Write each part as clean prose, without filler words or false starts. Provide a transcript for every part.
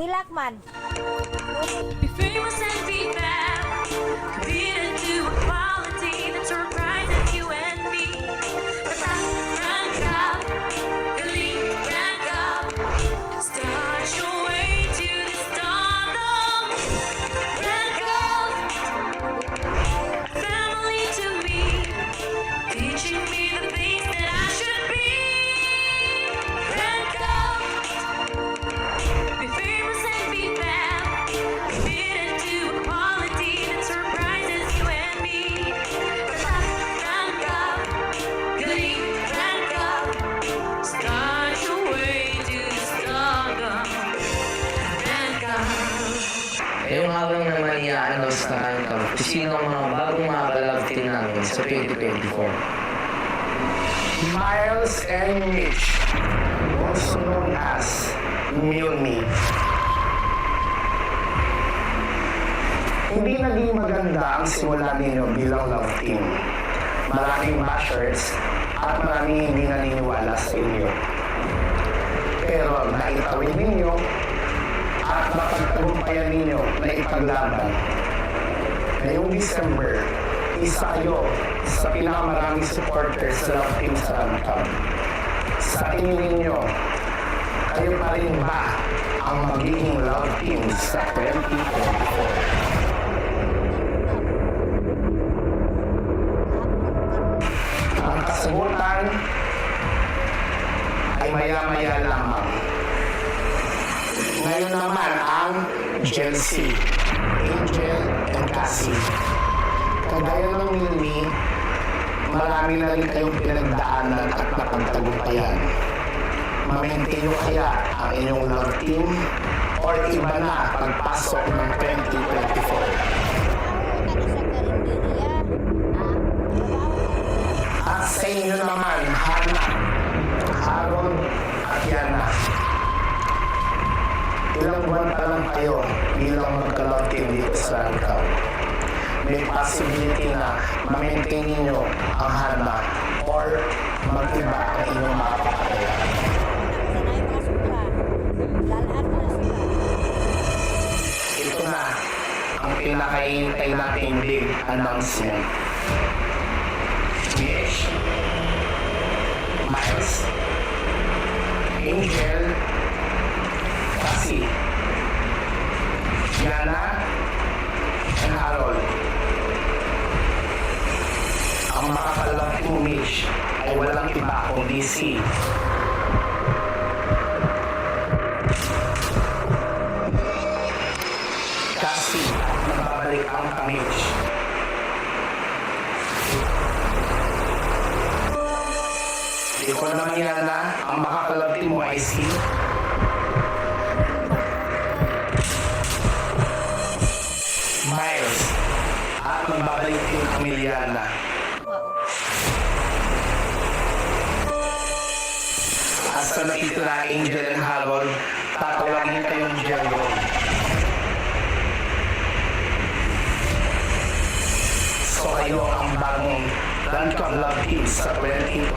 Hilakman. Be famous and be bad. Committed to a quality that surprises you and me. Rank up, elite rank up. Start your way to the stardom. Rank up, family to me, teaching me the things that I should be. Rank up, be famous and be bad. Committed to a quality that surprises you and me. Rank up, elite rank up. Start your way to the stardom. Rank up. Ngayong araw naman i-announce na kung sino ang mga bagong mga ka-love team namin sa 2024. Miles and Mitch, also known as Muni. Hindi naging maganda ang simula ninyo bilang love team. Maraming bashers at maraming hindi naniniwala sa inyo. Pero naitawid ninyo at napagtagumpayan ninyo na ipaglaban. Ngayong December, isa kayo sa pinakamaraming supporters sa love team sa Rantam. Sa tingin ninyo, kayo pa rin ba ang magiging love team sa 2024? Ang kasagutan ay maya-maya lamang. Ngayon naman ang Chelsea, Angel, and Cassie. Kagaya ng Milmi, marami na rin kayong pinagdaanan at napagtagumpayan. Ma-maintain nyo kaya ang inyong love team or iba na pagpasok ng 2024? At sa inyo naman, Hana, Aaron, at Yana. Ilang buwan pa lang kayo bilang magka-love team dito sa Rantam. May possibility na ma-maintain ninyo ang Hana or mag-iba ang inyong mga kapatid. Ito na ang pinakaihintay nating big announcement. Mitch, Miles, Angel, Cassie, Yana, and Harold. Ang makakalaki mo, Mitch, ay walang iba kundi si Cassie at magbabalik ang Mitch. Ikaw naman Yana, ang makakalaki mo ay si Miles at magbabalik yung Camiliana. At sa nakita na Angel and Harold, tatawagin kayong Jello. So kayo ang bagong Rantam Love Team sa 2024.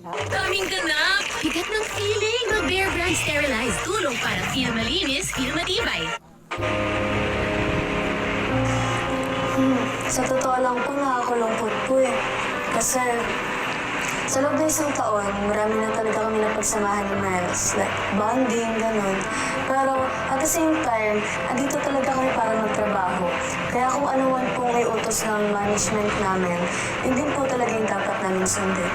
Daming ganap! Bigat ng feeling! Mag-Bear Brand Sterilized. Tulong para feel malinis, feel matibay. Sa totoo lang po, nakakalungkot po eh. Kasi Sa loob ng isang taon, marami na talaga kami napagsamahan ni Miles. Like, bonding, ganun. Pero at the same time, andito talaga kami para magtrabaho. Kaya kung ano man pong may utos ng management namin, yun din po talaga yung dapat namin sundin.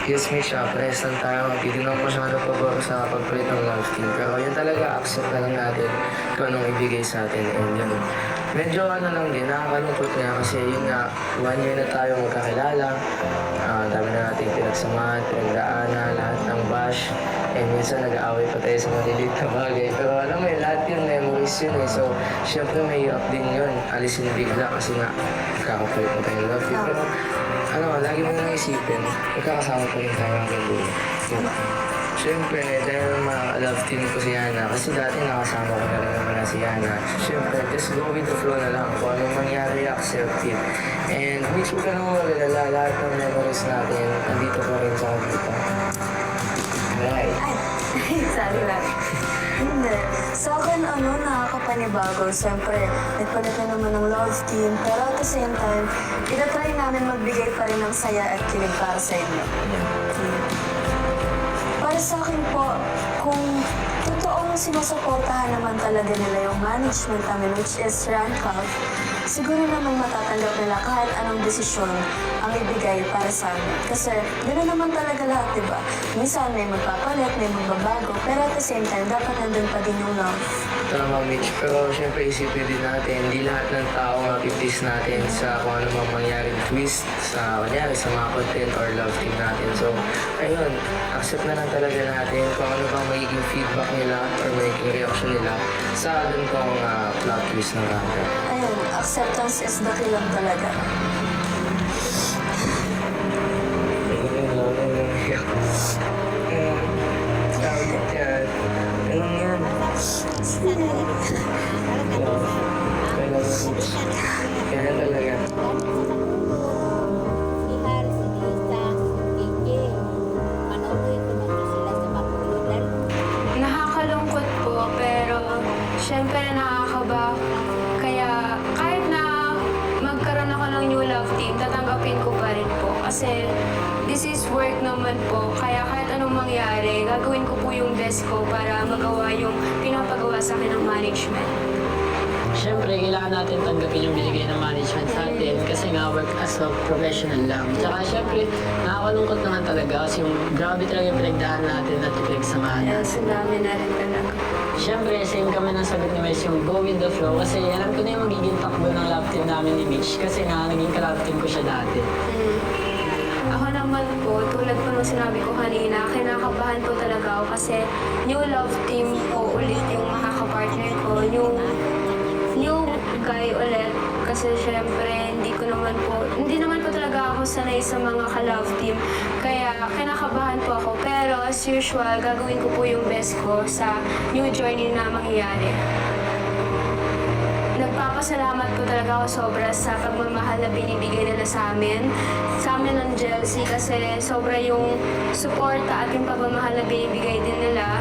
Yes, Mitch, pares lang tayo. Hindi naman ko siya pabor sa pagpalit ng love team. Pero yun talaga, accept na lang natin kung anong ibigay sa atin. And yun, medyo ano lang din, nakakalungkot nga kasi yun nga, 1 year na tayo magkakilala. Dami na natin pinagsamahan, pinagdaanan, lahat ng bash. And minsan nag-aaway pa tayo sa maliliit na bagay. Pero alam mo yun, lahat yun, memories yun eh. So, syempre may hirap din yun. Alisin bigla kasi nga, kakapalit mo tayo ng love team. Pero, ano, lagi mo nang isipin, magkakasama pa rin tayo hanggang dulo. Diba? Siyempre, dahil love team ko si Yana, kasi dati nakasama ko na rin naman na si Yana. Siyempre, just go with the flow na lang. Kung anong mangyari, accept it. And Mitch, huwag ka naman magalala, lahat ng memories natin, nandito pa rin sa kapita. Right. Ay, sorry lang. Hindi. Sa akin, nakakapanibago. Siyempre, nagpalit na naman ng love team. Pero at the same time, itatry namin magbigay pa rin ng saya at kilig para sa inyo. Para sa akin po, kung totoong sinusuportahan naman talaga nila yung management namin, which is Rank Up, siguro naman matatanggap nila kahit anong desisyon ang ibigay para sa amin. Kasi gano'n naman talaga lahat, di ba? Minsan may magpapalit, may magbabago, pero at the same time, dapat nandun pa din yung love. Tama, Mitch. Pero syempre isipin din natin, hindi lahat ng tao mapipis natin sa kung ano mang mangyaring twist sa, kunyari, sa mga content or love team natin. So, ayun, accept na lang talaga natin kung ano bang magiging feedback nila or magiging reaction nila sa dun kong plot twist ng randa. Ayun, acceptance is the key lang talaga. Ayun lang, ayun. Tawag yan. Anong yan? Kaya talaga. Nakakalungkot po, pero syempre nakakaba. Kaya kahit na magkaroon ako ng new love team, tatanggapin ko pa rin po. Kasi this is work naman po. Kaya kahit anong mangyari, gagawin ko po yung best ko para magawa yung pinapagawa sa akin ng management. Siyempre, kailangan natin tanggapin yung binigay ng management sa atin kasi nga work as a professional lang. Tsaka siyempre, nakakalungkot naman talaga kasi yung grabe talaga yung pinagdaan natin at yung pinagsamahan Kaya natin. sinabi na rin talaga. Siyempre, same kami ng sagot ni Wes, yung go with the flow kasi alam ko na yung magiging takbo ng love team namin ni Mitch kasi nga naging ka-love team ko siya dati. Ako naman po, tulad po nung sinabi ko kanina, kinakabahan po talaga ako kasi new love team po ulit yung makakapartner ko, new guy ulit. Kasi syempre, hindi naman po talaga ako sanay sa mga ka-love team. Kaya kinakabahan po ako. Pero as usual, gagawin ko po yung best ko sa new journey na mangyayari. Nagpapasalamat po talaga ako sobra sa pagmamahal na binibigay nila sa amin ng Chelsea kasi sobra yung suporta at yung pagmamahal na binibigay din nila.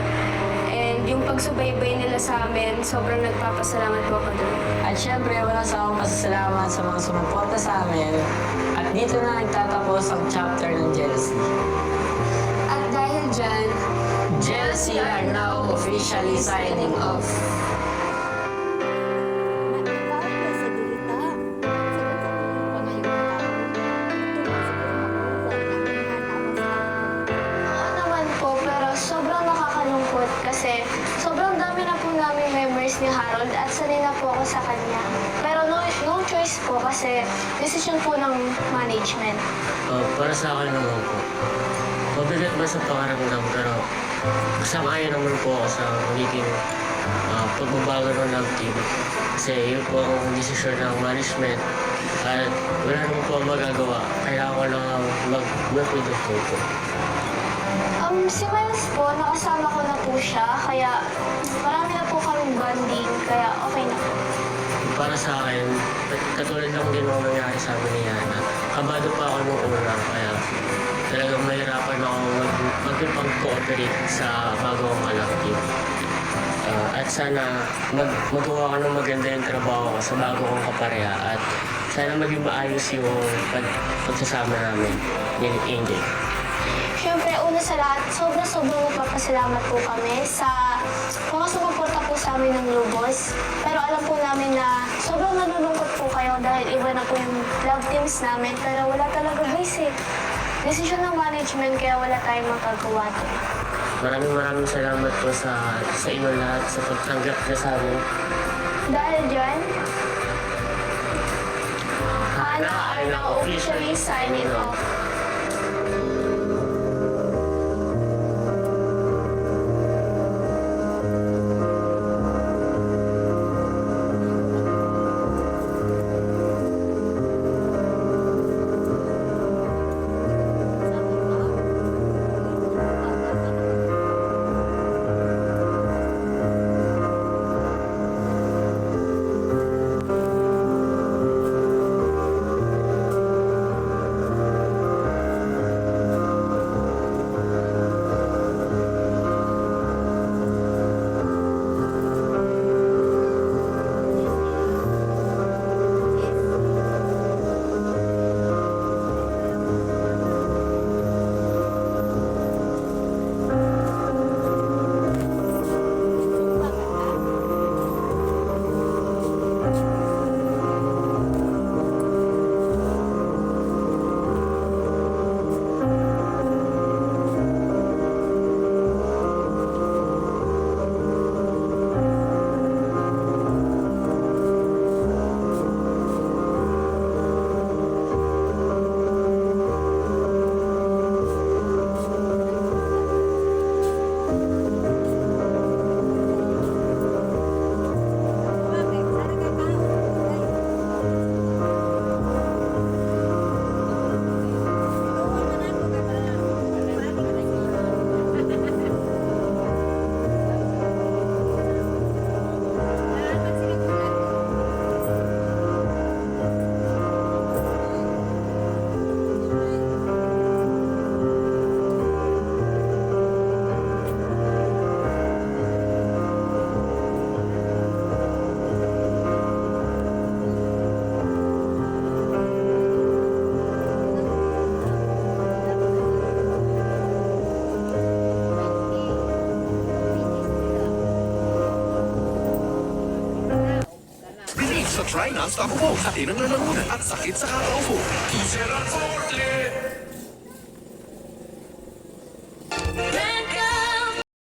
And yung pagsubaybay nila sa amin, sobrang nagpapasalamat po ako doon. At siyempre, wala sa akong pasasalamat sa mga sumuporta sa amin. At dito na nagtatapos ang chapter ng Jealousy. At dahil dyan, Jealousy are now officially signing off. Oo naman po, pero sobrang nakakalungkot kasi sobrang dami na po namin memories ni Harold at sanay na po ako sa kanya. Pero no choice po kasi decision po ng management. Para sa akin naman po, mabigat ba sa pangaramdam pero kasama naman po ako sa magiging pagbabago ng love team. Kasi yun po ang desisyon ng management at wala naman po ang magagawa. Kaya ako lang ang mag-work with the flow po. Si Miles po, nakasama ko na po siya, kaya marami na po kaming bonding, kaya okay na po. Para sa akin, katulad lang din ang nangyari sa amin ni Yana. Kabado pa ako nung una, kaya talagang mahirapan ako mag-cooperate sa bagong love team. At sana magawa ko ng maganda yung trabaho ko sa bago kong kapareha at sana maging maayos yung pagsasama namin ni Angel. una sa lahat, sobrang magpapasalamat po kami sa mga sumuporta po sa amin ng Lubos. Pero alam po namin na sobrang nalulungkot po kayo dahil iba na po yung love teams namin. Pero wala talaga guys eh. Desisyon ng management kaya wala tayong magagawa to. Maraming salamat po sa inyo lahat sa pagtanggap niya sa amin. Dahil dyan, Hana ay na-officially signing off. Sa Try Non-Stop Mo, hatiin ang lalamunan at sakit sa kakaupo. Kiseran Forte!